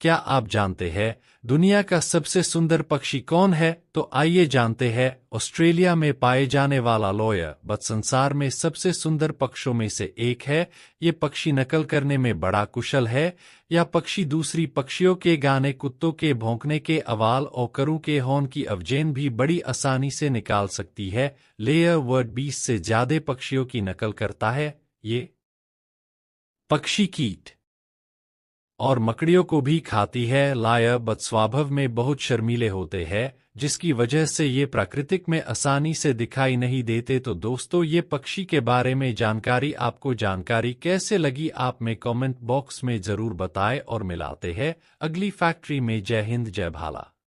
क्या आप जानते हैं दुनिया का सबसे सुंदर पक्षी कौन है? तो आइए जानते हैं। ऑस्ट्रेलिया में पाए जाने वाला लॉयर बट संसार में सबसे सुंदर पक्षियों में से एक है। ये पक्षी नकल करने में बड़ा कुशल है। यह पक्षी दूसरी पक्षियों के गाने, कुत्तों के भौंकने के आवाज और करू के हॉर्न की आवाजें भी बड़ी आसानी से निकाल सकती है। लेयर वर्ड 20 से ज्यादा पक्षियों की नकल करता है। ये पक्षी कीट और मकड़ियों को भी खाती है। लायर बट स्वभाव में बहुत शर्मीले होते हैं, जिसकी वजह से ये प्राकृतिक में आसानी से दिखाई नहीं देते। तो दोस्तों, ये पक्षी के बारे में जानकारी आपको जानकारी कैसे लगी, आप में कमेंट बॉक्स में जरूर बताएं और मिलाते हैं अगली फैक्ट्री में। जय हिंद, जय भाला।